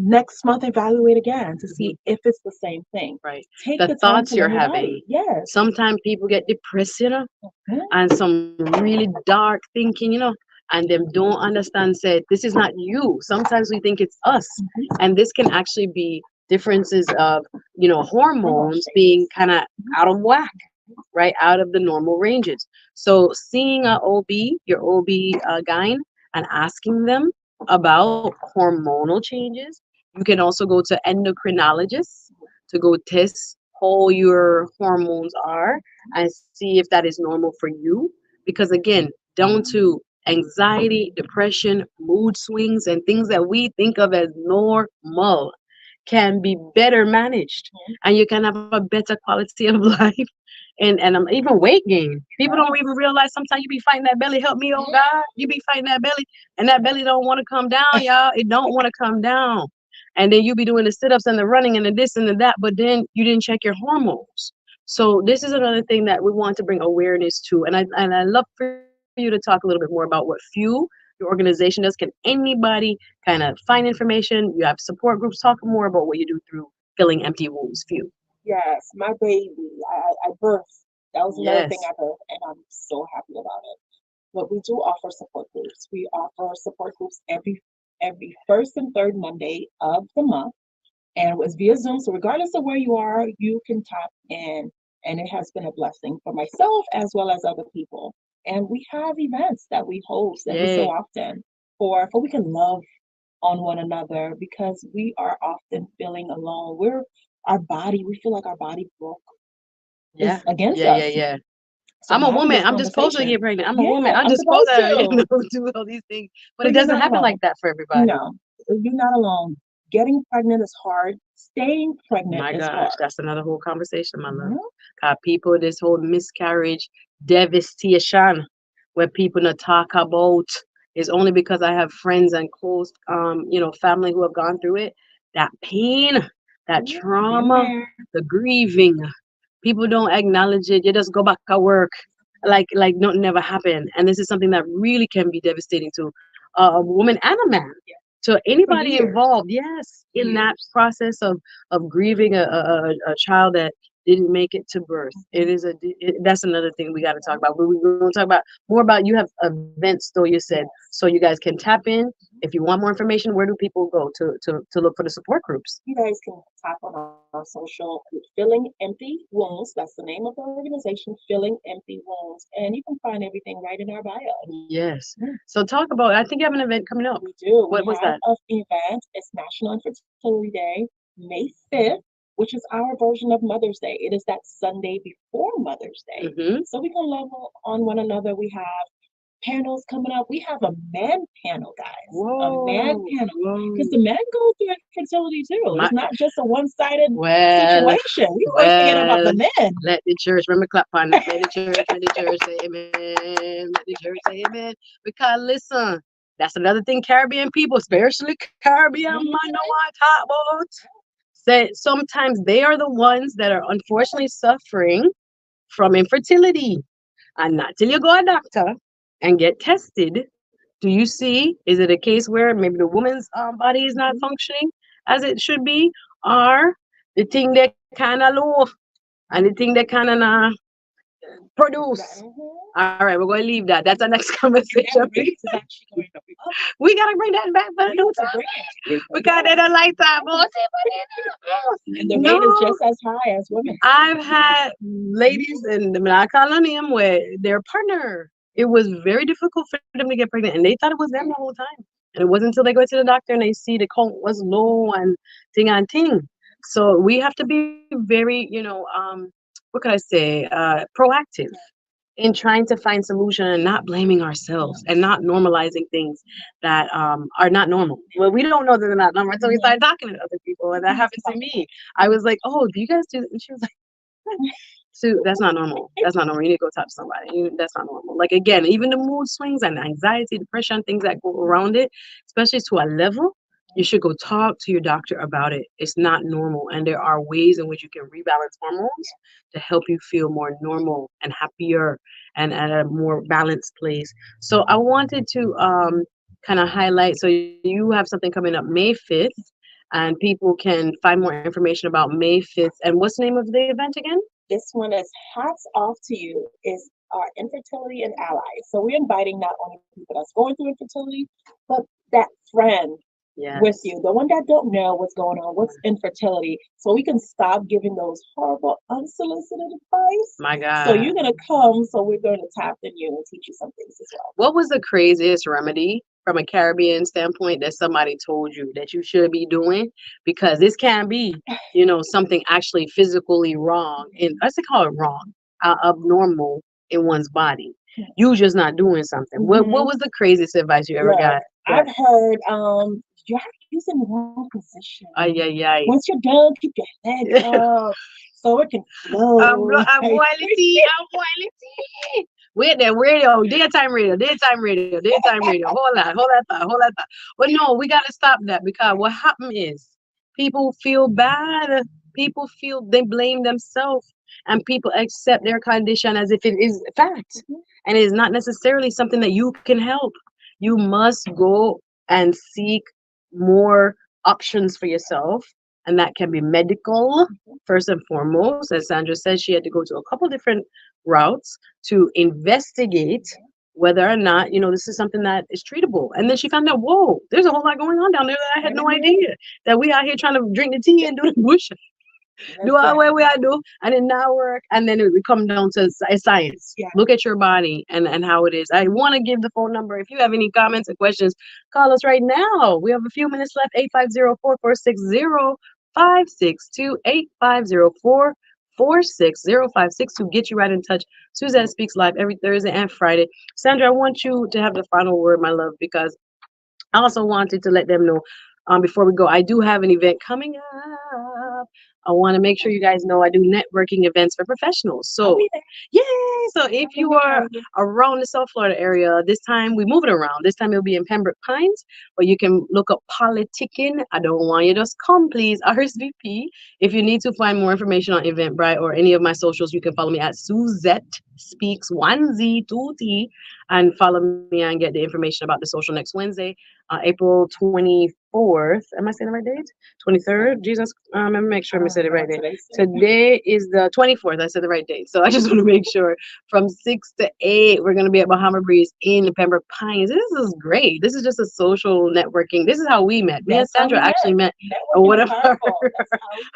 Next month, evaluate again to see if it's the same thing. Right. Take The time thoughts to you're learn your having. body. Yes. Sometimes people get depressed, you know, Mhm. and some really dark thinking, you know, and them don't understand, say, this is not you. Sometimes we think it's us. And this can actually be differences of, you know, hormones being kind of out of whack, right? Out of the normal ranges. So seeing a OB, your OB-GYN, and asking them about hormonal changes. You can also go to endocrinologists to go test how your hormones are and see if that is normal for you. Because again, down to anxiety, depression, mood swings, and things that we think of as normal can be better managed, and you can have a better quality of life. And even weight gain. People don't even realize sometimes you be fighting that belly. Help me, oh God. You be fighting that belly, and that belly don't want to come down, y'all. It don't want to come down. And then you be doing the sit-ups and the running and the this and the that, but then you didn't check your hormones. So this is another thing that we want to bring awareness to. And I love for you to talk a little bit more about what FEW, your organization, does. Can anybody kind of find information? You have support groups. Talk more about what you do through Filling Empty Wombs, FEW. Yes, my baby. I birthed. That was another thing Yes. I birthed, and I'm so happy about it. But we do offer support groups. We offer support groups every first and third Monday of the month, and it was via Zoom. So regardless of where you are, you can tap in, and it has been a blessing for myself as well as other people. And we have events that we host every so Yay. often for we can love on one another, because we are often feeling alone. We feel like our body broke Yeah. is against Yeah, us. yeah, yeah. So I'm a having woman. this I'm just supposed to conversation. get pregnant. I'm a Yeah, woman. I'm I'm just supposed supposed to, you to. know, do all these things. But So it you're doesn't not happen alone. like that for everybody. No, you're not alone. Getting pregnant is hard. staying pregnant My is gosh, hard. that's another whole conversation, my love. Mhm. People, this whole miscarriage devastation where people not talk about is only because I have friends and close, family who have gone through it. That pain, that Yeah, been trauma, there. the grieving. People don't acknowledge it. You just go back to work like nothing never happened. And this is something that really can be devastating to a woman and a man. Yeah. To anybody years. involved, yes, in that Years. process of grieving a child that didn't make it to birth. It is that's another thing we got to talk about. We're going to talk about more about, you have events though, you said, Yes. so you guys can tap in. If you want more information, where do people go to look for the support groups? You guys can tap on our social Filling Empty Wounds. That's the name of the organization, Filling Empty Wounds. And you can find everything right in our bio. Yes. Yeah. So talk about, I think you have an event coming up. We do. What was that? An event. It's National Infertility Day, May 5th, which is our version of Mother's Day. It is that Sunday before Mother's Day. Mm-hmm. So we can love on one another. We have panels coming up. We have a man panel, guys. Whoa. A man panel. Whoa. Because the men go through infertility too. It's not just a one-sided Well, situation. We always forget about the men. let the church, remember, clap on that. Let the church say amen. Let the church say amen. Because listen, that's another thing Caribbean people, especially Caribbean man, know what I talk about. Say sometimes they are the ones that are unfortunately suffering from infertility. And not till you go to a doctor and get tested, do you see, is it a case where maybe the woman's body is not functioning as it should be, or the thing that kind of low and the thing that kind of produce? All right, we're going to leave that. That's our next conversation. We got to bring that back for the time. Because they don't like that. And the rate is just as high as women. I've had ladies in the colonium where their partner, it was very difficult for them to get pregnant, and they thought it was them the whole time. And it wasn't until they go to the doctor and they see the count was low and thing. So we have to be very, what could I say, proactive in trying to find solution and not blaming ourselves and not normalizing things that are not normal. Well, we don't know that they're not normal until we start talking to other people, and that happened to me. I was like, "Oh, do you guys do?" And she was like, "Sue, that's not normal. That's not normal. You need to go talk to somebody. That's not normal." Like, again, even the mood swings and anxiety, depression, things that go around it, especially to a level, you should go talk to your doctor about it. It's not normal, and there are ways in which you can rebalance hormones to help you feel more normal and happier and at a more balanced place. So I wanted to kind of highlight. So you have something coming up May 5th, and people can find more information about May 5th. And what's the name of the event again? This one is Hats Off to You, is our Infertility and Allies. So we're inviting not only people that's going through infertility, but that friend with you, the one that don't know what's going on, what's infertility, so we can stop giving those horrible unsolicited advice. My God. So you're gonna come, so we're going to tap in you and teach you some things as well. What was the craziest remedy from a Caribbean standpoint that somebody told you that you should be doing? Because this can be, something actually physically wrong, and I say call it wrong, abnormal in one's body. You just not doing something. What was the craziest advice you ever got? I've heard you're using the wrong position. Once you're done, keep your head up so it can flow. I'm boiling tea. Wait there, radio, daytime radio. Hold that thought. But no, we gotta stop that, because what happened is people feel bad. People feel they blame themselves, and people accept their condition as if it is fact, and it is not necessarily something that you can help. You must go and seek more options for yourself, and that can be medical first and foremost. As Sandra said, she had to go to a couple different routes to investigate whether or not this is something that is treatable. And then she found out, whoa, there's a whole lot going on down there that I had no idea, that we out here trying to drink the tea and do the bush. Do all what we are do, and it not work, and then it would come down to science. Look at your body and how it is. I want to give the phone number. If you have any comments and questions, call us right now. We have a few minutes left. 850-446-0560. to get you right in touch. Suzette Speaks Live every Thursday and Friday. Sandra, I want you to have the final word, my love, because I also wanted to let them know before we go, I do have an event coming up I want to make sure you guys know I do networking events for professionals. So, yay! So if you are around the South Florida area, this time we move it around. This time it'll be in Pembroke Pines, but you can look up politicking. I don't want you to just come, please. RSVP. If you need to find more information on Eventbrite or any of my socials, you can follow me at Suzette Speaks 1Z2T and follow me and get the information about the social next Wednesday, April 24th. Am I saying the right date? 23rd? Jesus, let me make sure I said the right date. Today is the 24th. I said the right date. So I just want to make sure from 6 to 8, we're going to be at Bahama Breeze in the Pembroke Pines. This is great. This is just a social networking. This is how we met. Me and Sandra actually met at one of our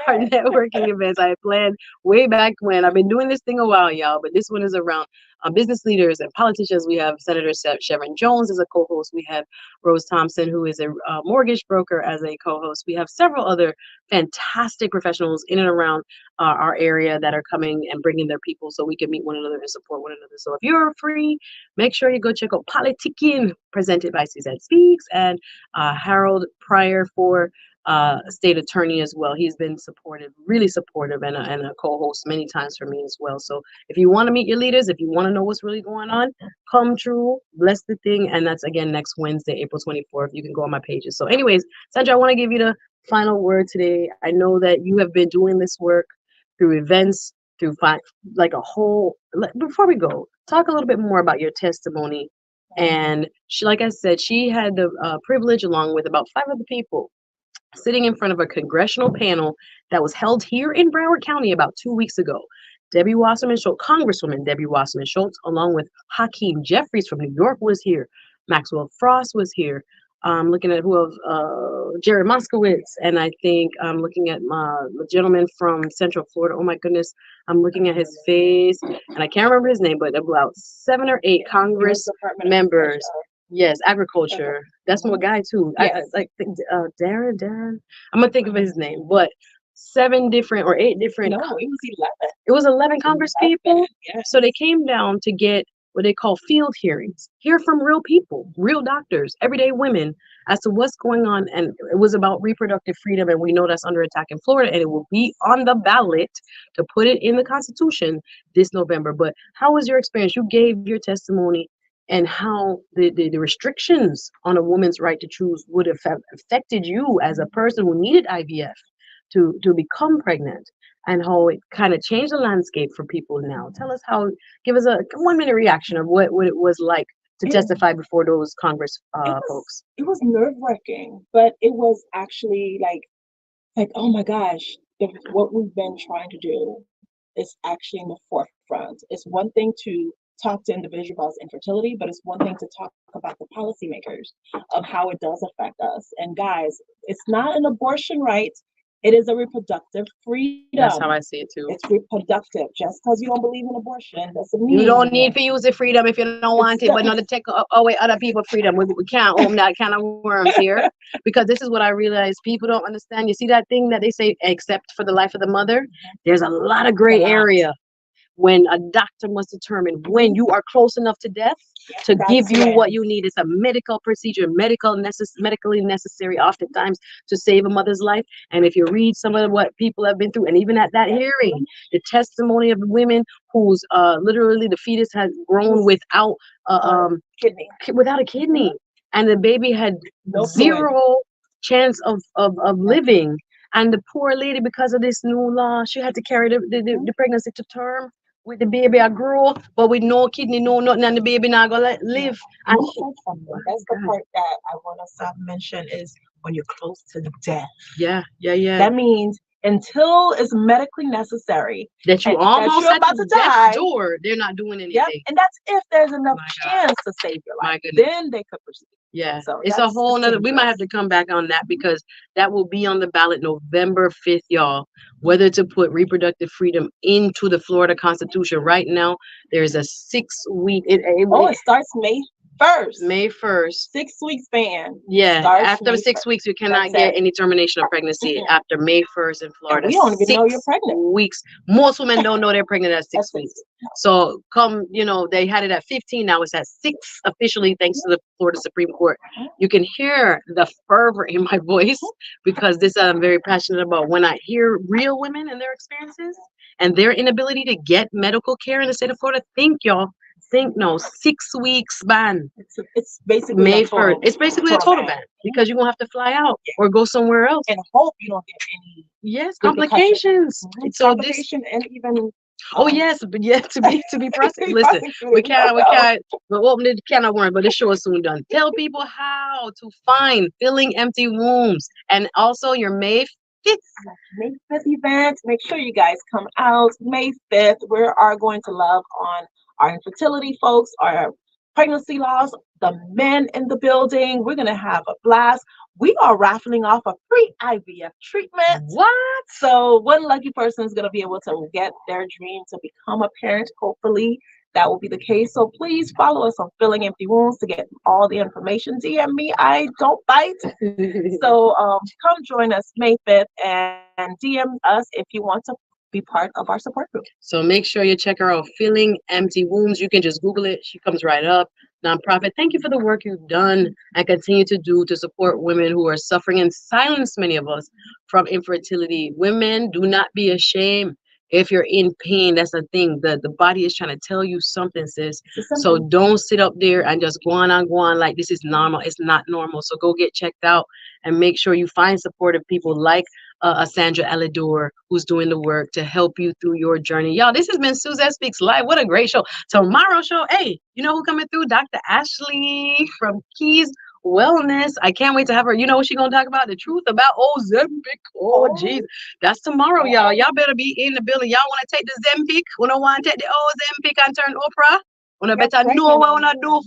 networking events I planned way back when. I've been doing this thing a while, y'all, but this one is around business leaders and politicians. We have Senator Chevron Jones as a co-host. We have Rose Thompson, who is a mortgage broker, as a co-host. We have several other fantastic professionals in and around our area that are coming and bringing their people so we can meet one another and support one another. So if you're free, make sure you go check out Politicking, presented by Suzette Speaks, and Harold Pryor for state attorney as well. He's been supportive, really supportive, and a co-host many times for me as well. So if you want to meet your leaders, if you want to know what's really going on, come true, bless the thing. And that's again next Wednesday, April 24th. You can go on my pages. So anyways, Sandra, I want to give you the final word today. I know that you have been doing this work through events, through like a whole, before we go, talk a little bit more about your testimony. And she, like I said, she had the privilege, along with about 5 other people, sitting in front of a congressional panel that was held here in Broward County about 2 weeks ago. Debbie Wasserman Schultz, Congresswoman Debbie Wasserman Schultz, along with Hakeem Jeffries from New York, was here. Maxwell Frost was here. I'm looking at who else? Jerry Moskowitz, and I think I'm looking at the gentleman from Central Florida. Oh my goodness, I'm looking at his face, and I can't remember his name, but about 7 or 8 Congress members. Yes, agriculture. That's my guy too. Yes. I think Darren. I'm gonna think of his name, but 7 different or 8 different. No, it was 11. It was 11 Congress people. Yes. So they came down to get what they call field hearings, hear from real people, real doctors, everyday women, as to what's going on. And it was about reproductive freedom, and we know that's under attack in Florida, and it will be on the ballot to put it in the Constitution this November. But how was your experience? You gave your testimony, and how the restrictions on a woman's right to choose would have affected you as a person who needed IVF to become pregnant, and how it kind of changed the landscape for people now. Tell us how, give us a 1-minute reaction of what it was like to testify before those Congress folks. It was nerve-wracking, but it was actually like, oh my gosh, what we've been trying to do is actually in the forefront. It's one thing to talk to individuals about infertility, but it's one thing to talk about the policymakers of how it does affect us. And guys, it's not an abortion right. It is a reproductive freedom. That's how I see it too. It's reproductive. Just because you don't believe in abortion doesn't mean you don't need to use the freedom if you don't want it, but not to take away other people's freedom. We can't open that kind of worms here, because this is what I realize people don't understand. You see that thing that they say, except for the life of the mother? There's a lot of gray area when a doctor must determine when you are close enough to death to give you what you need. It's a medical procedure, medically necessary oftentimes to save a mother's life. And if you read some of what people have been through, and even at that hearing, the testimony of women whose literally the fetus has grown without without a kidney, and the baby had zero chance of living. And the poor lady, because of this new law, she had to carry the pregnancy to term with the baby a grow, but with no kidney, no nothing, and the baby not gonna live. And that's the part that I want to mention, is when you're close to death. Yeah. That means until it's medically necessary that you almost at about to death's die, door, they're not doing anything. Yep, and that's if there's enough chance to save your life. Then they could proceed. Yeah, so it's a whole nother. We might have to come back on that, because that will be on the ballot November 5th, y'all. Whether to put reproductive freedom into the Florida Constitution. Right now, there's a 6-week. It starts May 1st. May 1st. 6 week span. Yeah, starts after May 6 weeks, you cannot That's get it. any termination of pregnancy Mm-mm. after May 1st in And Florida. we don't even know you're 6 pregnant. weeks. Most women don't know they're pregnant at 6 That's weeks. So come, they had it at 15. Now it's at 6 officially, thanks to the Florida Supreme Court. You can hear the fervor in my voice because this I'm very passionate about. When I hear real women and their experiences and their inability to get medical care in the state of Florida, no, 6 weeks ban. It's basically May a total 1st. It's basically a total ban because you're gonna have to fly out or go somewhere else. And hope you don't get any Complications. So complication and even oh yes, but yeah, to be prosecuted. Listen, we can't we'll open the can of worms, but the show is soon done. Tell people how to find filling empty wombs and also your May 5th. May 5th event. Make sure you guys come out. May 5th, we are going to love on our infertility folks, our pregnancy loss, the men in the building. We're going to have a blast. We are raffling off a free IVF treatment. What? So one lucky person is going to be able to get their dream to become a parent. Hopefully that will be the case. So please follow us on Filling Empty Wounds to get all the information. DM me. I don't bite. So come join us May 5th and DM us if you want to be part of our support group. So make sure you check her out, Filling Empty Wombs. You can just Google it. She comes right up. Nonprofit. Thank you for the work you've done and continue to do to support women who are suffering in silence, many of us, from infertility. Women, do not be ashamed. If you're in pain, that's the thing. The body is trying to tell you something, sis. So don't sit up there and just go on like this is normal. It's not normal. So go get checked out and make sure you find supportive people like SANDRA ELIDOR, who's doing the work to help you through your journey. Y'all, this has been Suzette Speaks Live. What a great show. Tomorrow's show, hey, you know who coming through? Dr. Ashley from Keys Wellness. I can't wait to have her. You know what she's gonna talk about? The truth about Ozempic. Oh, jeez. That's tomorrow, y'all. Y'all better be in the building. Y'all want to take the Zempic? Want to take the Ozempic and turn Oprah? Wanna better know what I wanna do?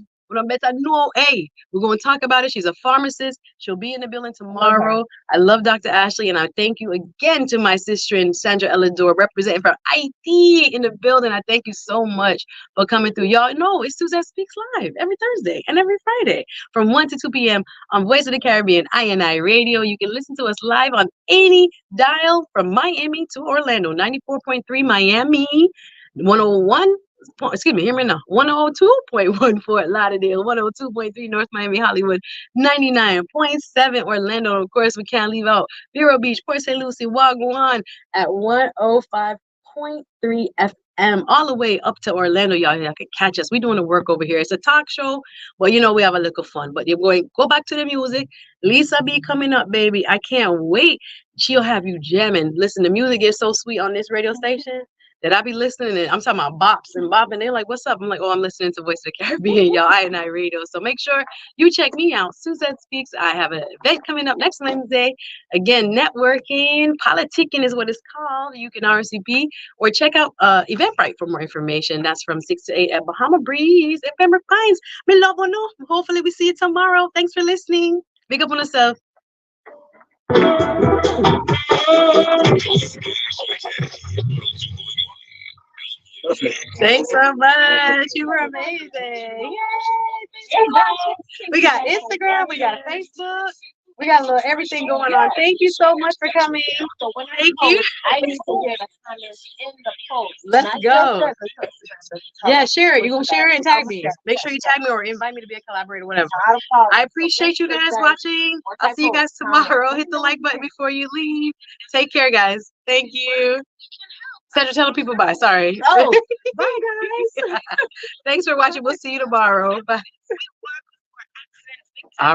Better know, hey, we're going to talk about it. She's a pharmacist. She'll be in the building tomorrow. I love Dr. Ashley, and I thank you again to my sister and SANDRA ELIDOR representing for IT in the building. I thank you so much for coming through. Y'all know it's Suzette Speaks Live every Thursday and every Friday from 1 to 2 p.m. on Voice of the Caribbean INI Radio. You can listen to us live on any dial from Miami to Orlando, 94.3 Miami, 101. Excuse me, hear me now. 102.1 Fort Lauderdale, 102.3 North Miami, Hollywood, 99.7 Orlando. Of course, we can't leave out Vero Beach, Port St. Lucie, Wagwan at 105.3 FM, all the way up to Orlando. Y'all can catch us. We're doing the work over here. It's a talk show, but we have a little fun. But you're going go back to the music. Lisa B coming up, baby. I can't wait. She'll have you jamming. Listen, the music is so sweet on this radio station that I be listening, and I'm talking about bops and bopping. They're like, what's up? I'm like, oh, I'm listening to Voice of the Caribbean, y'all, INI Radio. So make sure you check me out. Suzette Speaks. I have an event coming up next Wednesday. Again, networking, politicking is what it's called. You can RSVP or check out Eventbrite for more information. That's from 6 to 8 at Bahama Breeze in Pembroke Pines. Me love you. No. Hopefully we see you tomorrow. Thanks for listening. Big up on yourself. Thanks so much. You were amazing. Yay. We got Instagram, we got Facebook, we got a little everything going on. Thank you so much for coming. So when Thank you. I need to hear the comments in the post. Let's go. Yeah, share it. You're going to share it and tag me. Make sure you tag me or invite me to be a collaborator, whatever. I appreciate you guys watching. I'll see you guys tomorrow. Hit the like button before you leave. Take care, guys. Thank you. Sandra, tell the people bye. Sorry. Oh, bye, guys. Thanks for watching. We'll see you tomorrow. Bye. All right.